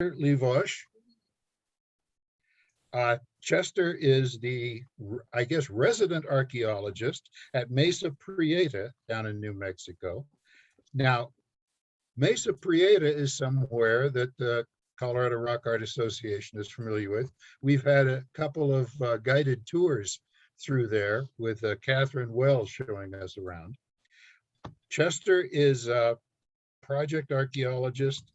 Liwosz. Chester is the, I guess, resident archaeologist at Mesa Prieta down in New Mexico. Now, Mesa Prieta is somewhere that the Colorado Rock Art Association is familiar with. We've had a couple of guided tours through there with Catherine Wells showing us around. Chester is a project archaeologist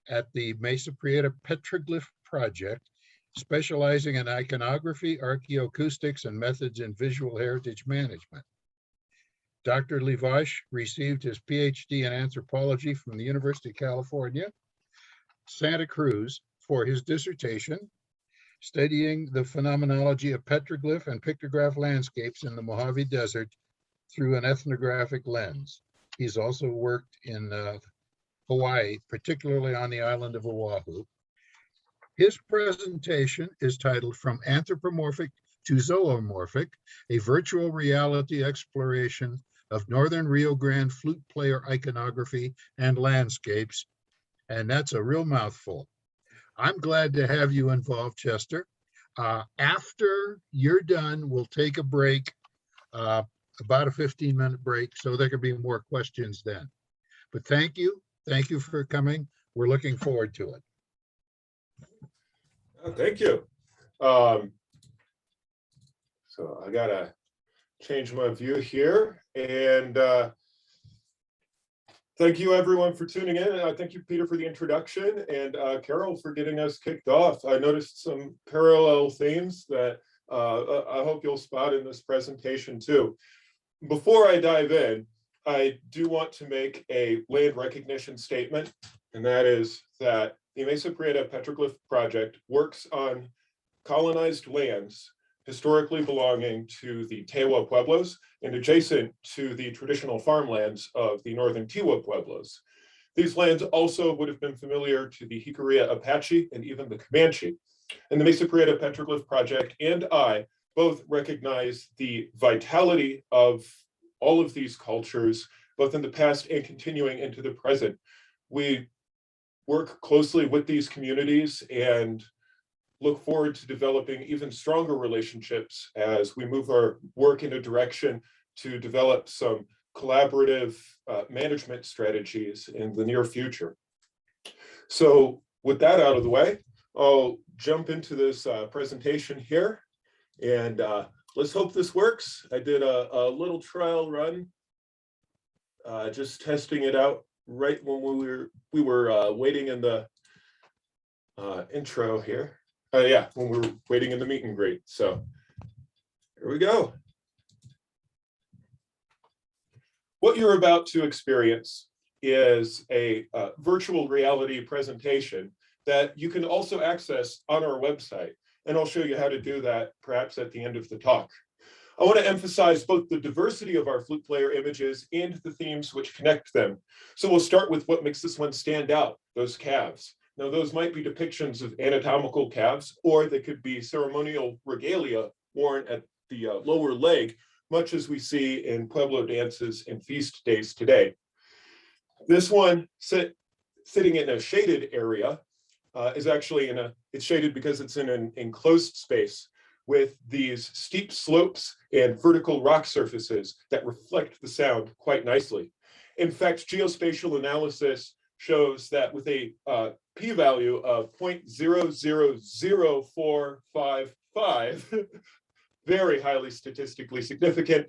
at the Mesa Prieta Petroglyph Project, specializing in iconography, archaeoacoustics, and methods in visual heritage management. Dr. Liwosz received his PhD in anthropology from the University of California, Santa Cruz, for his dissertation, studying the phenomenology of petroglyph and pictograph landscapes in the Mojave Desert through an ethnographic lens. He's also worked in Hawaii, particularly on the island of Oahu. His presentation is titled From Anthropomorphic to Zoomorphic, a virtual reality exploration of Northern Rio Grande flute player iconography and landscapes. And that's a real mouthful. I'm glad to have you involved, Chester. After you're done, we'll take a break, about a 15-minute break, so there can be more questions then. But thank you. Thank you for coming. We're looking forward to it. Thank you. So I gotta change my view here, and thank you everyone for tuning in. And thank you, Peter, for the introduction, and Carol for getting us kicked off. I noticed some parallel themes that I hope you'll spot in this presentation too. Before I dive in, I do want to make a land recognition statement, and that is that the Mesa Prieta Petroglyph Project works on colonized lands historically belonging to the Tewa Pueblos and adjacent to the traditional farmlands of the northern Tewa Pueblos. These lands also would have been familiar to the Jicarilla Apache and even the Comanche. And the Mesa Prieta Petroglyph Project and I both recognize the vitality of all of these cultures, both in the past and continuing into the present. We work closely with these communities and look forward to developing even stronger relationships as we move our work in a direction to develop some collaborative management strategies in the near future. So with that out of the way, I'll jump into this presentation here, and let's hope this works. I did a little trial run, just testing it out right when we were waiting in the intro here. Yeah, when we were waiting in the meet and greet. So here we go. What you're about to experience is a virtual reality presentation that you can also access on our website. And I'll show you how to do that perhaps at the end of the talk. I want to emphasize both the diversity of our flute player images and the themes which connect them. So we'll start with what makes this one stand out, those calves. Now, those might be depictions of anatomical calves, or they could be ceremonial regalia worn at the lower leg, much as we see in Pueblo dances and feast days today. This one, sitting in a shaded area, is actually it's shaded because it's in an enclosed space with these steep slopes and vertical rock surfaces that reflect the sound quite nicely. In fact, geospatial analysis shows that with a p-value of 0.000455, very highly statistically significant,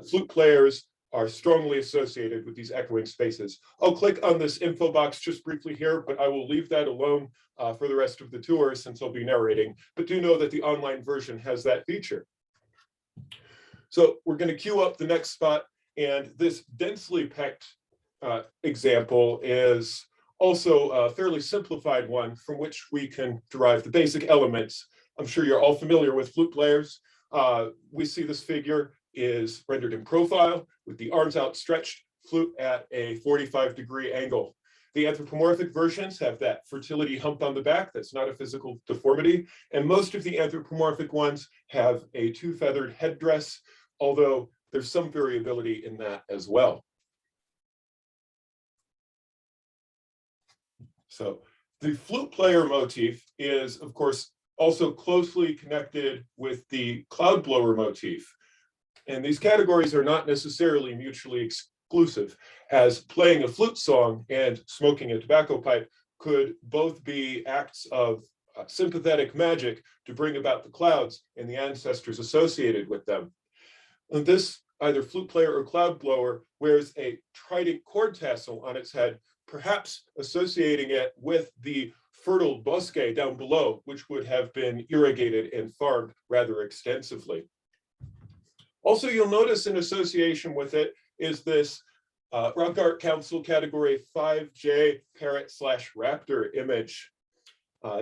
flute players are strongly associated with these echoing spaces. I'll click on this info box just briefly here, but I will leave that alone for the rest of the tour since I'll be narrating. But do know that the online version has that feature. So we're going to queue up the next spot, and this densely pecked example is also a fairly simplified one from which we can derive the basic elements. I'm sure you're all familiar with flute players. We see this figure is rendered in profile with the arms outstretched, flute at a 45-degree angle. The anthropomorphic versions have that fertility hump on the back. That's not a physical deformity. And most of the anthropomorphic ones have a two-feathered headdress, although there's some variability in that as well. So The flute player motif is, of course, also closely connected with the cloud blower motif. And these categories are not necessarily mutually exclusive, as playing a flute song and smoking a tobacco pipe could both be acts of sympathetic magic to bring about the clouds and the ancestors associated with them. And this, either flute player or cloud blower, wears a trident cord tassel on its head, perhaps associating it with the fertile bosque down below, which would have been irrigated and farmed rather extensively. Also, you'll notice in association with it is this Rock Art Council category 5J parrot/raptor image.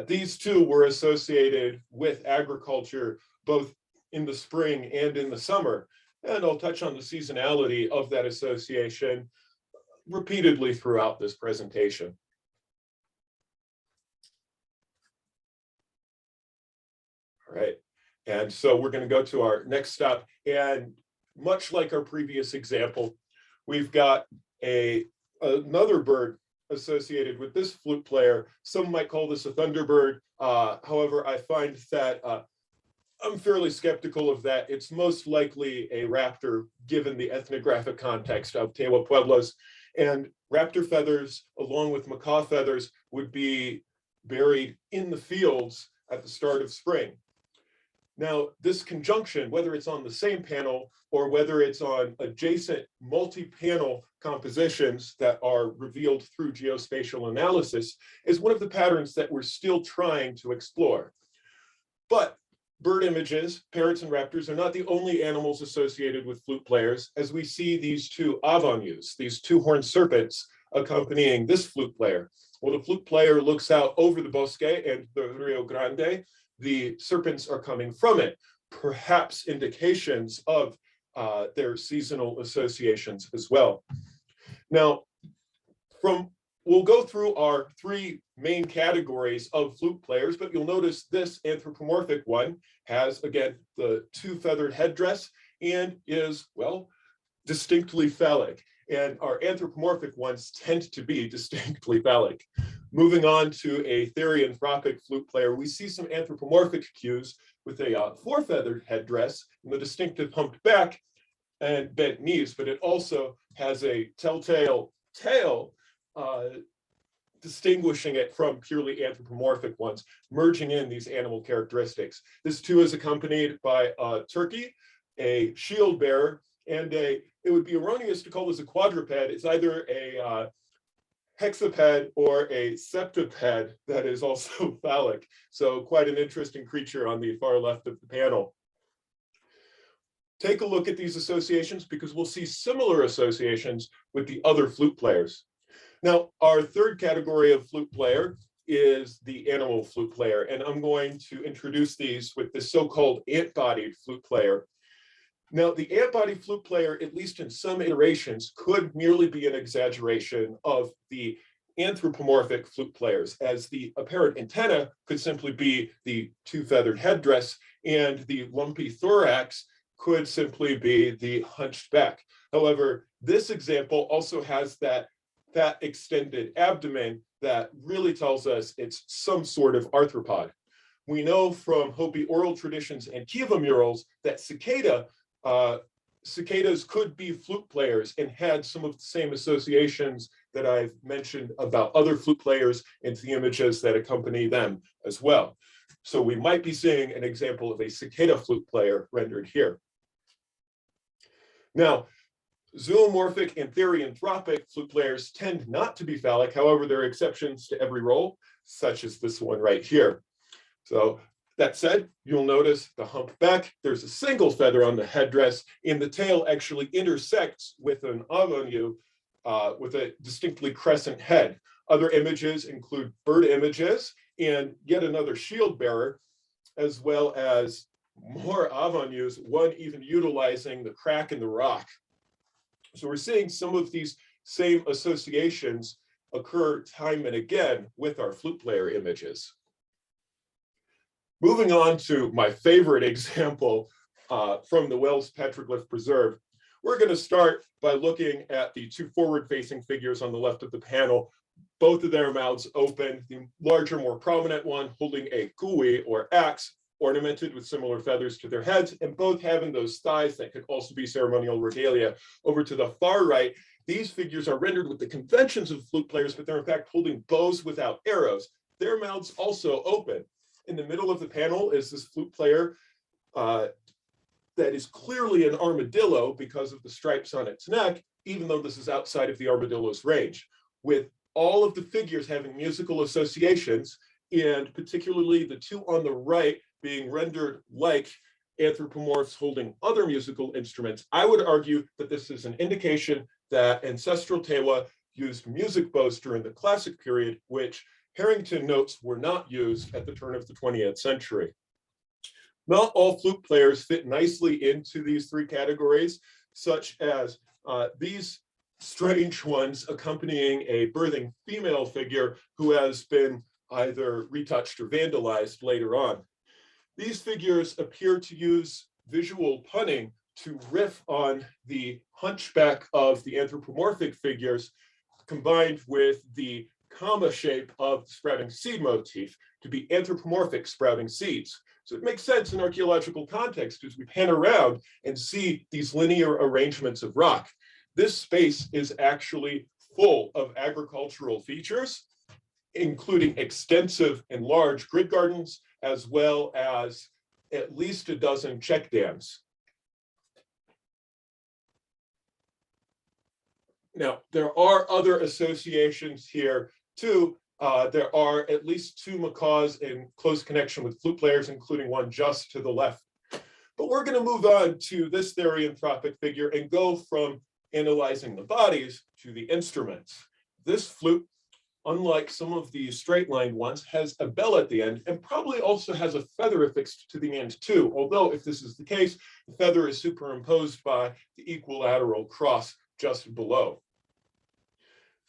These two were associated with agriculture, both in the spring and in the summer. And I'll touch on the seasonality of that association repeatedly throughout this presentation. All right, and so we're going to go to our next stop. And much like our previous example, we've got another bird associated with this flute player. Some might call this a thunderbird. However, I find that I'm fairly skeptical of that. It's most likely a raptor, given the ethnographic context of Tewa Pueblos. And raptor feathers, along with macaw feathers, would be buried in the fields at the start of spring. Now, this conjunction, whether it's on the same panel or whether it's on adjacent multi-panel compositions that are revealed through geospatial analysis, is one of the patterns that we're still trying to explore. But bird images, parrots and raptors, are not the only animals associated with flute players, as we see these two avanus, these two horned serpents, accompanying this flute player. Well, the flute player looks out over the bosque and the Rio Grande. The serpents are coming from it, perhaps indications of their seasonal associations as well. Now, we'll go through our three main categories of flute players, but you'll notice this anthropomorphic one has, again, the two-feathered headdress and is, well, distinctly phallic. And our anthropomorphic ones tend to be distinctly phallic. Moving on to a therianthropic flute player, we see some anthropomorphic cues with a four-feathered headdress and the distinctive humped back and bent knees, but it also has a telltale tail distinguishing it from purely anthropomorphic ones, merging in these animal characteristics. This too is accompanied by a turkey, a shield bearer, and it would be erroneous to call this a quadruped. It's either a hexaped or a septiped that is also phallic. So quite an interesting creature on the far left of the panel. Take a look at these associations because we'll see similar associations with the other flute players. Now, our third category of flute player is the animal flute player, and I'm going to introduce these with the so-called ant-bodied flute player. Now, the ant-bodied flute player, at least in some iterations, could merely be an exaggeration of the anthropomorphic flute players, as the apparent antenna could simply be the two-feathered headdress, and the lumpy thorax could simply be the hunched back. However, this example also has that fat extended abdomen that really tells us it's some sort of arthropod. We know from Hopi oral traditions and kiva murals that cicadas could be flute players and had some of the same associations that I've mentioned about other flute players and the images that accompany them as well. So we might be seeing an example of a cicada flute player rendered here. Now, zoomorphic and therianthropic flute players tend not to be phallic. However, there are exceptions to every rule, such as this one right here. So that said, you'll notice the hump back, there's a single feather on the headdress, and the tail actually intersects with an avanu with a distinctly crescent head. Other images include bird images and yet another shield bearer, as well as more avanus, one even utilizing the crack in the rock. So we're seeing some of these same associations occur time and again with our flute player images. Moving on to my favorite example from the Wells Petroglyph Preserve, we're going to start by looking at the two forward-facing figures on the left of the panel, both of their mouths open, the larger, more prominent one holding a kui or axe, ornamented with similar feathers to their heads, and both having those thighs that could also be ceremonial regalia. Over to the far right, these figures are rendered with the conventions of flute players, but they're in fact holding bows without arrows. Their mouths also open. In the middle of the panel is this flute player that is clearly an armadillo because of the stripes on its neck, even though this is outside of the armadillo's range, with all of the figures having musical associations, and particularly the two on the right being rendered like anthropomorphs holding other musical instruments. I would argue that this is an indication that ancestral Tewa used music bows during the classic period, which Harrington notes were not used at the turn of the 20th century. Not all flute players fit nicely into these three categories, such as these strange ones accompanying a birthing female figure who has been either retouched or vandalized later on. These figures appear to use visual punning to riff on the hunchback of the anthropomorphic figures, combined with the comma shape of the sprouting seed motif to be anthropomorphic sprouting seeds. So it makes sense in archaeological context as we pan around and see these linear arrangements of rock. This space is actually full of agricultural features, including extensive and large grid gardens, as well as at least a dozen check dams. Now, there are other associations here too. There are at least two macaws in close connection with flute players, including one just to the left. But we're going to move on to this therianthropic figure and go from analyzing the bodies to the instruments. This flute, unlike some of the straight-lined ones, has a bell at the end and probably also has a feather affixed to the end too, although if this is the case, the feather is superimposed by the equilateral cross just below.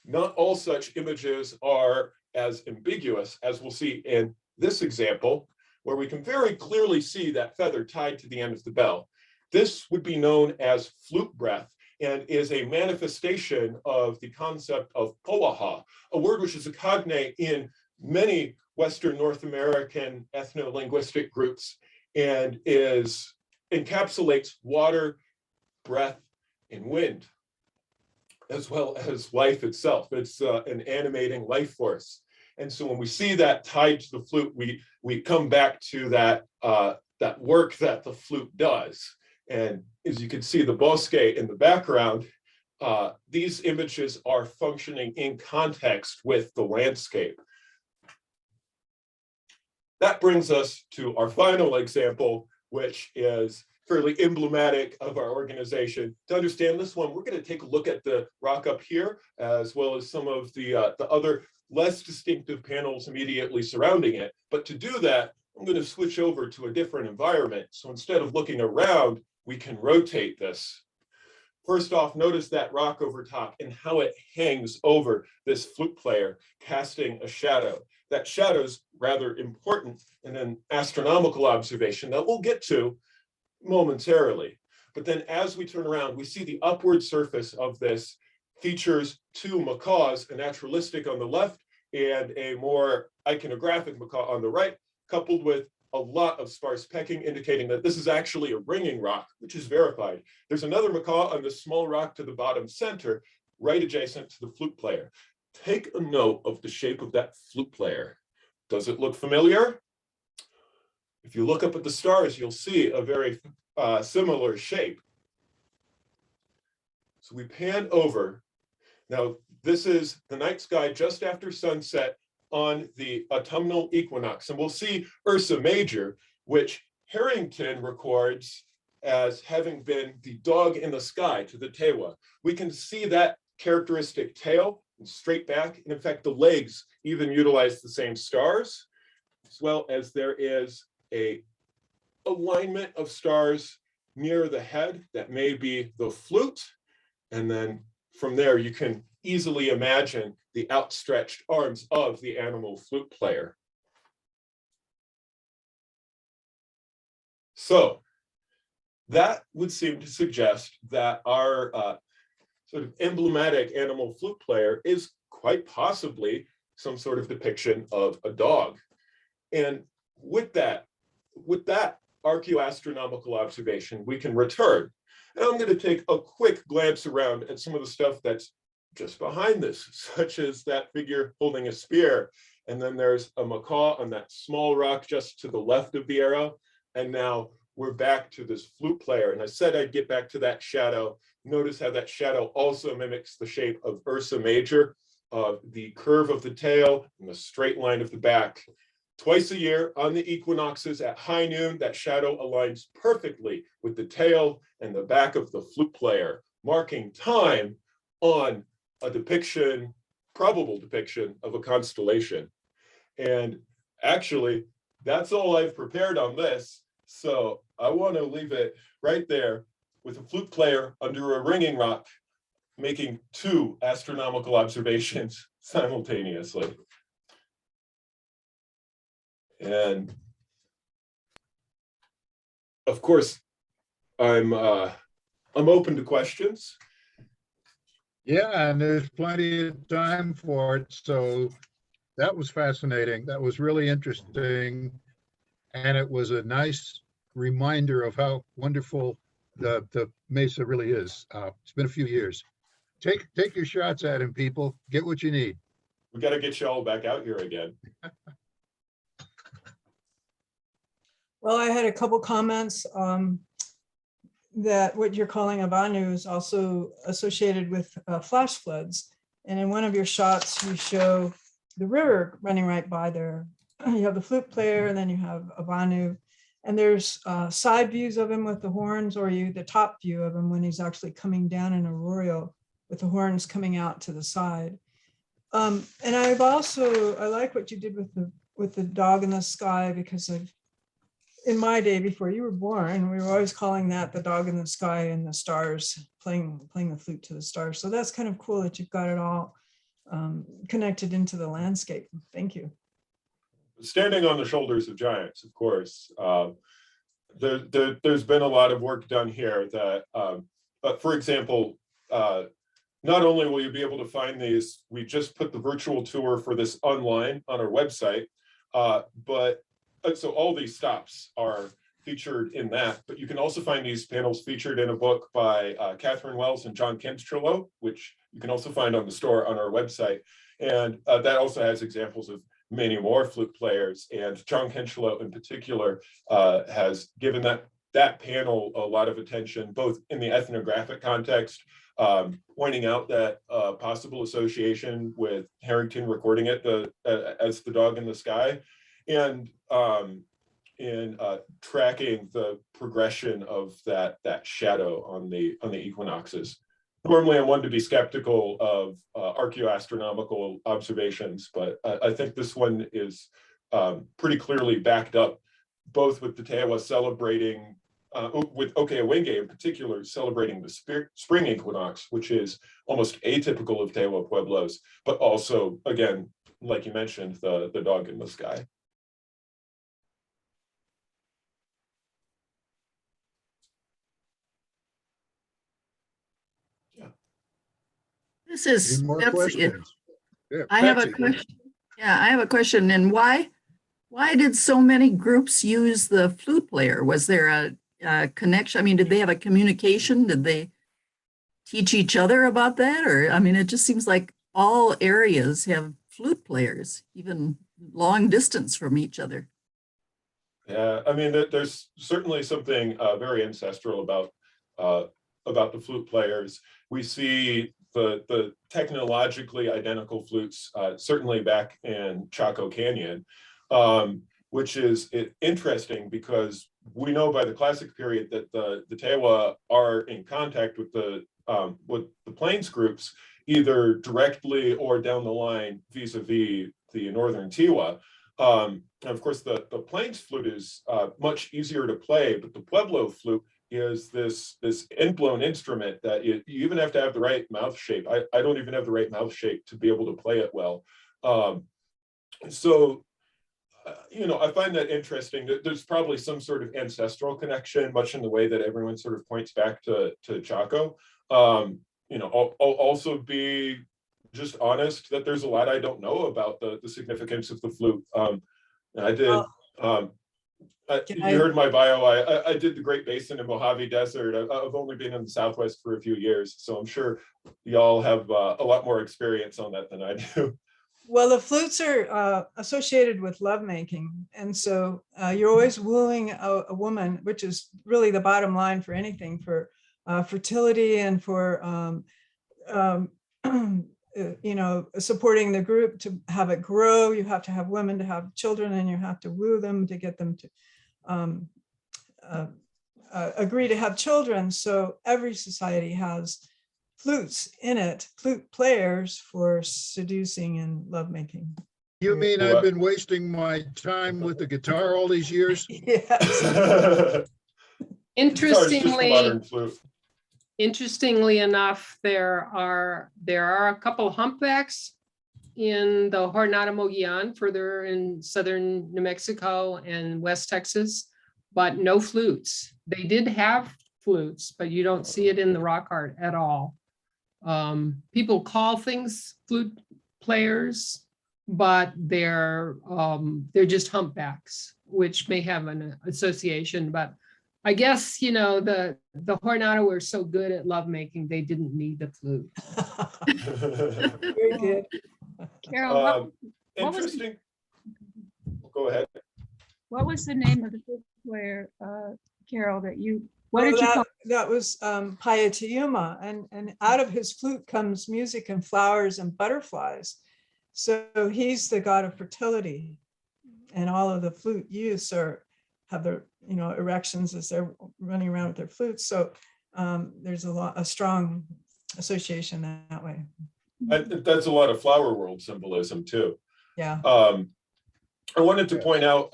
Not all such images are as ambiguous as we'll see in this example, where we can very clearly see that feather tied to the end of the bell. This would be known as flute breath and is a manifestation of the concept of poaha, a word which is a cognate in many Western North American ethno-linguistic groups and encapsulates water, breath, and wind, as well as life itself. It's an animating life force. And so when we see that tied to the flute, we come back to that work that the flute does. And as you can see, the bosque in the background, these images are functioning in context with the landscape. That brings us to our final example, which is fairly emblematic of our organization. To understand this one, we're going to take a look at the rock up here, as well as some of the other less distinctive panels immediately surrounding it. But to do that, I'm going to switch over to a different environment. So instead of looking around, we can rotate this. First off, notice that rock over top and how it hangs over this flute player, casting a shadow. That shadow's rather important in an astronomical observation that we'll get to momentarily. But then as we turn around, we see the upward surface of this features two macaws, a naturalistic on the left and a more iconographic macaw on the right, coupled with a lot of sparse pecking, indicating that this is actually a ringing rock, which is verified. There's another macaw on the small rock to the bottom center, right adjacent to the flute player. Take a note of the shape of that flute player. Does it look familiar? If you look up at the stars, you'll see a very similar shape. So we pan over. Now, this is the night sky just after sunset on the autumnal equinox. And we'll see Ursa Major, which Harrington records as having been the dog in the sky to the Tewa. We can see that characteristic tail and straight back. And in fact, the legs even utilize the same stars, as well as there is a alignment of stars near the head that may be the flute. And then from there, you can easily imagine the outstretched arms of the animal flute player. So that would seem to suggest that our sort of emblematic animal flute player is quite possibly some sort of depiction of a dog. And with that archaeoastronomical observation, we can return. And I'm going to take a quick glance around at some of the stuff that's just behind this, such as that figure holding a spear. And then there's a macaw on that small rock just to the left of the arrow. And now we're back to this flute player. And I said I'd get back to that shadow. Notice how that shadow also mimics the shape of Ursa Major, the curve of the tail and the straight line of the back. Twice a year on the equinoxes at high noon, that shadow aligns perfectly with the tail and the back of the flute player, marking time on a depiction, probable depiction of a constellation. And actually, that's all I've prepared on this. So I want to leave it right there with a flute player under a ringing rock, making 2 astronomical observations simultaneously. And of course, I'm open to questions. Yeah, and there's plenty of time for it. So that was fascinating. That was really interesting. And it was a nice reminder of how wonderful the Mesa really is. It's been a few years. Take your shots at him, people. Get what you need. We got to get you all back out here again. Well, I had a couple comments that what you're calling Abanu is also associated with flash floods. And in one of your shots, you show the river running right by there. You have the flute player, and then you have Abanu. And there's side views of him with the horns, or the top view of him when he's actually coming down in arroyo with the horns coming out to the side. And I like what you did with the dog in the sky, because in my day before you were born, we were always calling that the dog in the sky and the stars, playing the flute to the stars. So that's kind of cool that you've got it all connected into the landscape. Thank you. Standing on the shoulders of giants, of course. There's been a lot of work done here that, for example, not only will you be able to find these, we just put the virtual tour for this online on our website, but so all these stops are featured in that, but you can also find these panels featured in a book by Catherine Wells and John Kinstrello, which you can also find on the store on our website. And that also has examples of many more flute players. And John Kinstrello in particular has given that panel a lot of attention, both in the ethnographic context, pointing out that possible association with Harrington recording it as the dog in the sky, and in tracking the progression of that shadow on the equinoxes. Normally, I'm one to be skeptical of archaeoastronomical observations, but I think this one is pretty clearly backed up, both with the Tewa celebrating, with Okewenge in particular, celebrating the spring equinox, which is almost atypical of Tewa Pueblos, but also, again, like you mentioned, the dog in the sky. This is Any more Betsy. questions? Yeah, I have a Betsy. question. Yeah, I have a question. And why did so many groups use the flute player? Was there a connection? I mean, did they have a communication? Did they teach each other about that? Or, I mean, it just seems like all areas have flute players, even long distance from each other. Yeah, I mean, there's certainly something very ancestral about the flute players. We see the technologically identical flutes, certainly back in Chaco Canyon, which is interesting because we know by the Classic period that the Tewa are in contact with the Plains groups, either directly or down the line vis-a-vis the Northern Tiwa. And of course, the Plains flute is much easier to play, but the Pueblo flute is this end-blown instrument that you even have to have the right mouth shape. I don't even have the right mouth shape to be able to play it well. So, I find that interesting. That there's probably some sort of ancestral connection, much in the way that everyone sort of points back to Chaco. Also be just honest that there's a lot I don't know about the significance of the flute. And I did, Well, you I- heard my bio, I did the Great Basin and Mojave Desert. I've only been in the Southwest for a few years, so I'm sure y'all have a lot more experience on that than I do. Well, the flutes are associated with lovemaking. And so you're always wooing a woman, which is really the bottom line for anything, for fertility and for, you know, supporting the group to have it grow. You have to have women to have children, and you have to woo them to get them to agree to have children. So every society has flutes in it, flute players for seducing and lovemaking. You mean Well, I've been wasting my time with the guitar all these years? Yes. Guitar is just a Interestingly, modern flute. interestingly enough, there are a couple humpbacks in the Jornada Mogollon, further in southern New Mexico and West Texas, but no flutes. They did have flutes, but you don't see it in the rock art at all. People call things flute players, but they're just humpbacks, which may have an association. But I guess, you know, the Jornada were so good at lovemaking, they didn't need the flute. Very good. Carol, what was- Interesting. Go ahead. what was the name of the flute player, Carol, that you, what Well, did you call? that was Payatayuma, and out of his flute comes music and flowers and butterflies. So he's the god of fertility, and all of the flute youths have their, you know, erections as they're running around with their flutes. So there's a strong association that way. That's a lot of flower world symbolism too. Yeah. I wanted to Yes. point out,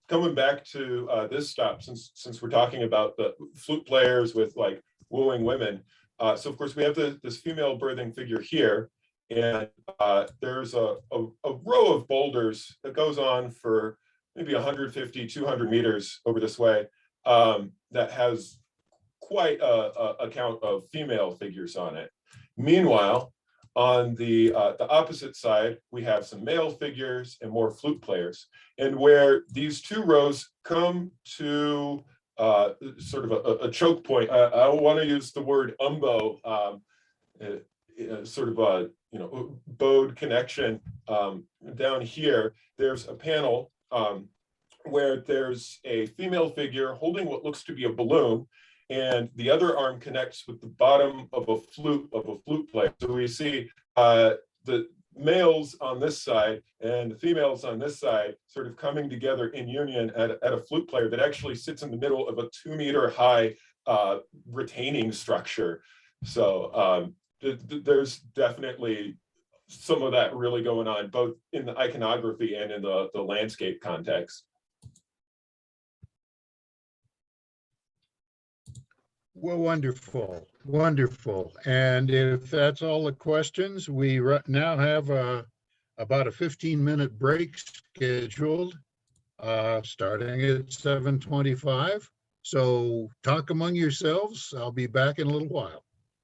coming back to this stop, since we're talking about the flute players with like wooing women. So of course we have this female birthing figure here, and there's a row of boulders that goes on for maybe 150, 200 meters over this way, that has quite a count of female figures on it. Meanwhile, on the opposite side, we have some male figures and more flute players. And where these two rows come to sort of a choke point, I want to use the word umbo, sort of a, you know, bowed connection. Down here, there's a panel where there's a female figure holding what looks to be a balloon, and the other arm connects with the bottom of a flute player. So we see the males on this side and the females on this side sort of coming together in union at a flute player that actually sits in the middle of a 2-meter high retaining structure. So there's definitely some of that really going on, both in the iconography and in the landscape context. Well, wonderful, wonderful. And if that's all the questions, we now have about a 15-minute break scheduled, starting at 7:25. So talk among yourselves. I'll be back in a little while.